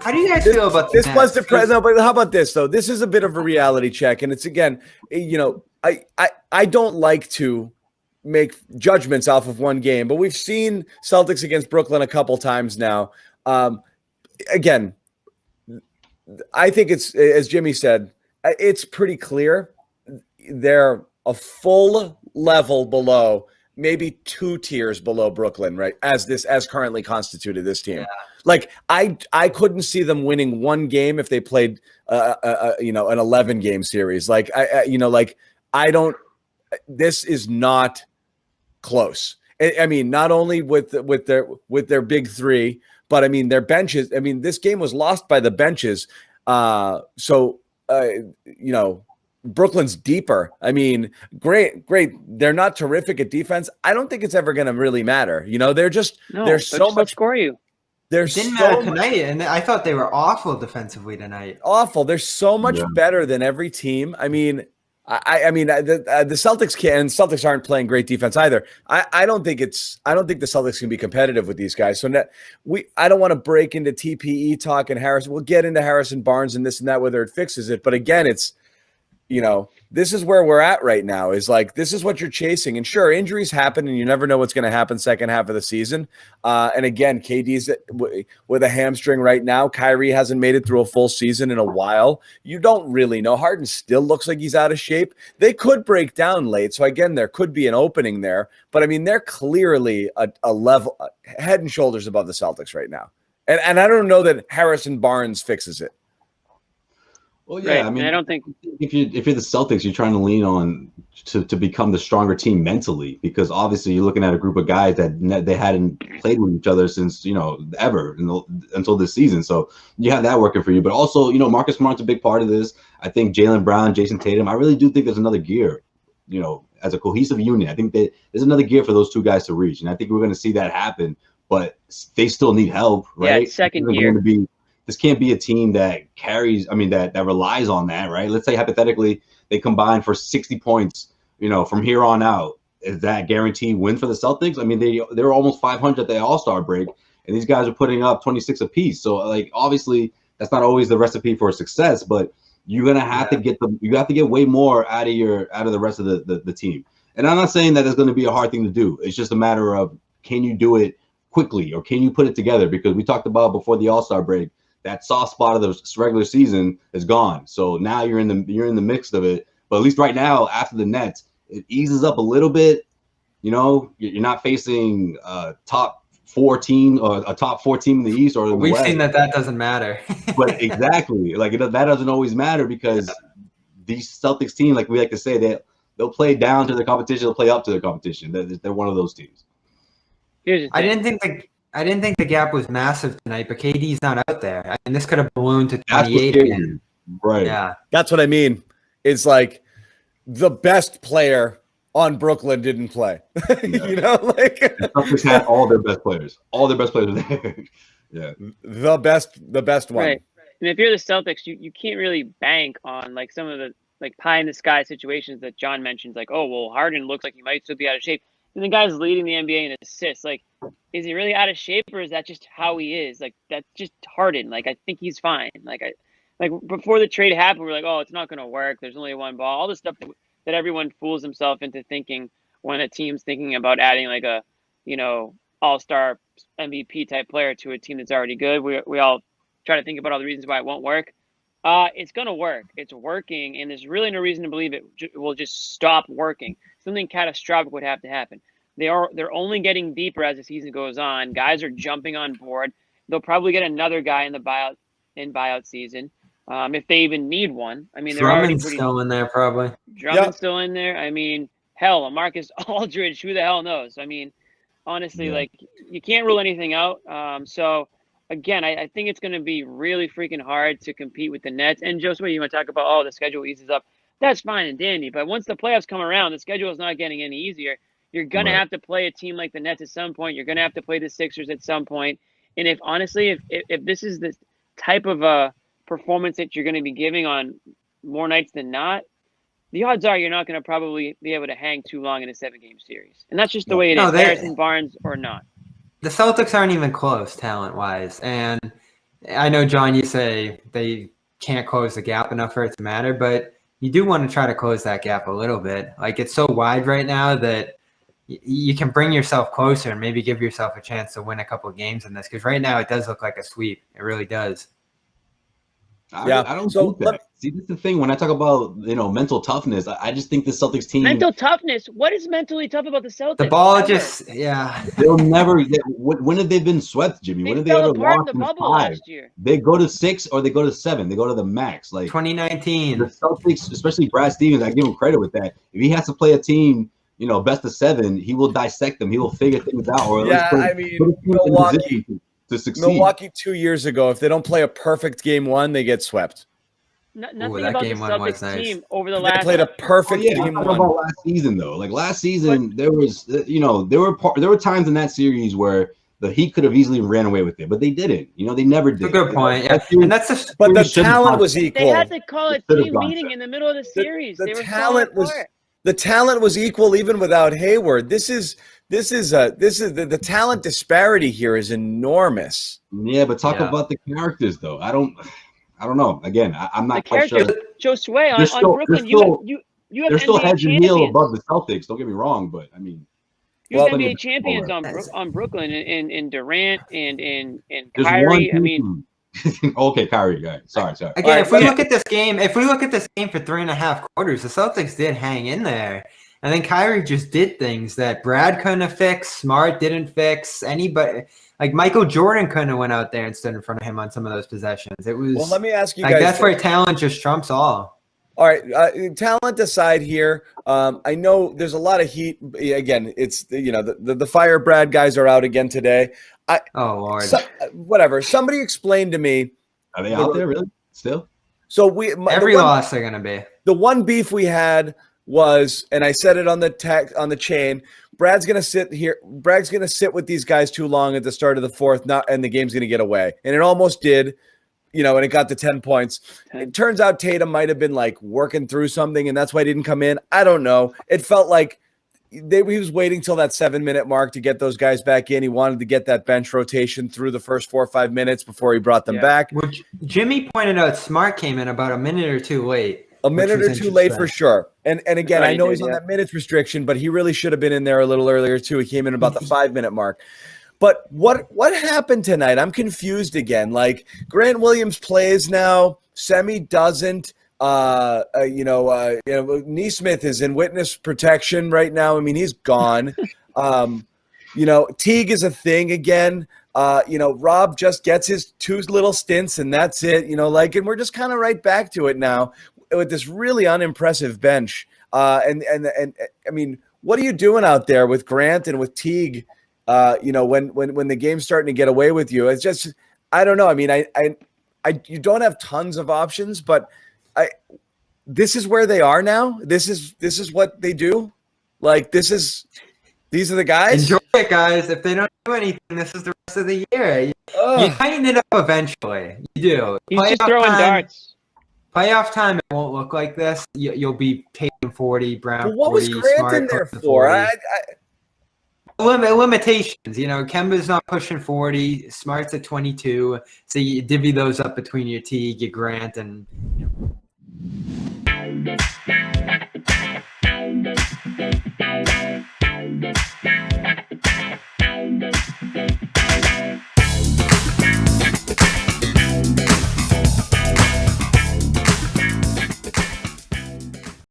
How do you guys feel about this? Was depressing. No, but how about this though? This is a bit of a reality check, and it's again, I don't like to make judgments off of one game, but we've seen Celtics against Brooklyn a couple times now. Again, I think it's, as Jimmy said, it's pretty clear they're a full level below, maybe 2 tiers below Brooklyn, right? As currently constituted, this team. Yeah. Like I couldn't see them winning one game if they played an 11-game series. Like I don't. This is not close. I mean, not only with their big three, but I mean their benches. I mean, this game was lost by the benches. Brooklyn's deeper. I mean, great. They're not terrific at defense. I don't think it's ever going to really matter. They're so much score you. It didn't matter tonight, and I thought they were awful defensively tonight. Awful. They're so much better than every team. I mean, the Celtics Celtics aren't playing great defense either. I don't think the Celtics can be competitive with these guys. So I don't want to break into TPE talk and Harrison. We'll get into Harrison Barnes and this and that, whether it fixes it. But again, it's, this is where we're at right now, is like, this is what you're chasing. And sure, injuries happen and you never know what's going to happen second half of the season. And again, KD's with a hamstring right now. Kyrie hasn't made it through a full season in a while. You don't really know. Harden still looks like he's out of shape. They could break down late. So again, there could be an opening there, but I mean, they're clearly a level head and shoulders above the Celtics right now. And I don't know that Harrison Barnes fixes it. Well, yeah, right. I mean, I don't think if you're the Celtics, you're trying to lean on to become the stronger team mentally, because obviously you're looking at a group of guys that they hadn't played with each other since ever until this season. So you have that working for you, but also Marcus Smart's a big part of this. I think Jaylen Brown, Jason Tatum. I really do think there's another gear, as a cohesive unit. I think that there's another gear for those two guys to reach, and I think we're going to see that happen. But they still need help, right? Yeah, second gear. This can't be a team that that relies on that, right? Let's say hypothetically they combine for 60 points, from here on out. Is that guaranteed win for the Celtics? I mean, they were almost 500 at the All-Star break, and these guys are putting up 26 apiece. So, like, obviously that's not always the recipe for success, but you're gonna have to get way more out of the rest of the team. And I'm not saying that it's going to be a hard thing to do. It's just a matter of, can you do it quickly, or can you put it together? Because we talked about before the All-Star break, that soft spot of the regular season is gone. So now you're in the mix of it. But at least right now, after the Nets, it eases up a little bit. You're not facing a top 14 or a top 4 team in the East or in the We've West. seen that doesn't matter. But exactly, that doesn't always matter, because these Celtics team, like we like to say, they'll play down to the competition, they'll play up to the competition. They're one of those teams. I didn't think the gap was massive tonight, but KD's not out there. I mean, this could have ballooned to 28 again. Right. Yeah. That's what I mean. It's like the best player on Brooklyn didn't play. The Celtics had all their best players. All their best players there. Yeah. The best one. Right. And if you're the Celtics, you can't really bank on like some of the like pie in the sky situations that John mentions, like, oh well, Harden looks like he might still be out of shape. And the guy's leading the NBA in assists. Like, is he really out of shape, or is that just how he is? Like, that's just Harden. Like, I think he's fine. Like before the trade happened, we were like, oh, it's not going to work. There's only one ball. All the stuff that everyone fools himself into thinking when a team's thinking about adding like a, all-star MVP type player to a team that's already good. We all try to think about all the reasons why it won't work. It's going to work. It's working, and there's really no reason to believe it will just stop working. Something catastrophic would have to happen. They're only getting deeper as the season goes on. Guys are jumping on board. They'll probably get another guy in the buyout season, if they even need one. I mean, they're already still in there, probably. Drummond's still in there. I mean, hell, Marcus Aldridge, who the hell knows? I mean, honestly, like, you can't rule anything out. So again, I think it's going to be really freaking hard to compete with the Nets. And Joseph, you want to talk about, the schedule eases up. That's fine and dandy. But once the playoffs come around, the schedule is not getting any easier. You're going to have to play a team like the Nets at some point. You're going to have to play the Sixers at some point. And if this is the type of a performance that you're going to be giving on more nights than not, the odds are you're not going to probably be able to hang too long in a 7-game series. And that's just the way it is, Harrison Barnes or not. The Celtics aren't even close talent-wise. And I know, John, you say they can't close the gap enough for it to matter, but you do want to try to close that gap a little bit. Like, it's so wide right now that you can bring yourself closer and maybe give yourself a chance to win a couple of games in this. Because right now it does look like a sweep. It really does. Yeah, I don't think that. See, that's the thing. When I talk about mental toughness, I just think the Celtics team. Mental toughness. What is mentally tough about the Celtics? The ball Ever? they'll never. When have they been swept, Jimmy? When have they ever apart lost in the bubble 5? last year. They go to 6 or they go to 7. They go to the max. Like 2019. The Celtics, especially Brad Stevens, I give him credit with that. If he has to play a team, best of 7, he will dissect them. He will figure things out. Or at least put Milwaukee to succeed. Milwaukee 2 years ago, if they don't play a perfect game 1, they get swept. Nothing about the Celtics team over the last. They played a perfect game 1. About last season though, like last season, there was, there were times in that series where the Heat could have easily ran away with it, but they didn't. They never did. That's a good point. Yeah. And that's but the talent was equal. They had to call a team meeting in the middle of the series. The talent was equal even without Hayward. The talent disparity here is enormous. Yeah, but talk about the characters though. I don't know. Again, I'm not quite sure. Joe Sway on Brooklyn. You have they're still NBA head and heel above the Celtics. Don't get me wrong, but I mean, you have NBA champions on Brooklyn in Durant and in Kyrie. I mean, okay, Kyrie. Right. Sorry. Again, if we look at this game for 3.5 quarters, the Celtics did hang in there, and then Kyrie just did things that Brad couldn't have fixed, Smart didn't fix, anybody. Like Michael Jordan couldn't have went out there and stood in front of him on some of those possessions. It was. Well, let me ask you guys. That's where talent just trumps all. All right, talent aside here, I know there's a lot of heat. Again, it's the Fire Brad guys are out again today. Oh Lord. Whatever. Somebody explained to me. Are they out there really still? So every loss they're gonna be. The one beef we had was, and I said it on the chain. Brad's gonna sit here. Brad's gonna sit with these guys too long at the start of the fourth, and the game's gonna get away. And it almost did, and it got to 10 points. It turns out Tatum might have been like working through something, and that's why he didn't come in. I don't know. It felt like he was waiting till that 7-minute mark to get those guys back in. He wanted to get that bench rotation through the first 4 or 5 minutes before he brought them back. Which Jimmy pointed out, Smart came in about a minute or two late. A minute or two late for sure. And again, I know he's on that minutes restriction, but he really should have been in there a little earlier too. He came in about the 5-minute mark. But what happened tonight? I'm confused again. Like Grant Williams plays now, Semi doesn't. Neesmith is in witness protection right now. I mean, he's gone. Teague is a thing again. Rob just gets his 2 little stints and that's it. And we're just kind of right back to it now with this really unimpressive bench. And I mean, what are you doing out there with Grant and with Teague? When the game's starting to get away with you, it's just, I don't know. I mean, you don't have tons of options, but this is where they are now. This is what they do. Like these are the guys. Enjoy it, guys. If they don't do anything, this is the rest of the year. You tighten it up eventually. You do. He's just throwing darts. Playoff time, it won't look like this. You'll be taking 40, Brown. But what 40, was Grant Smart in there for? Limitations. Kemba's not pushing 40. Smart's at 22. So you divvy those up between your Teague, your Grant, and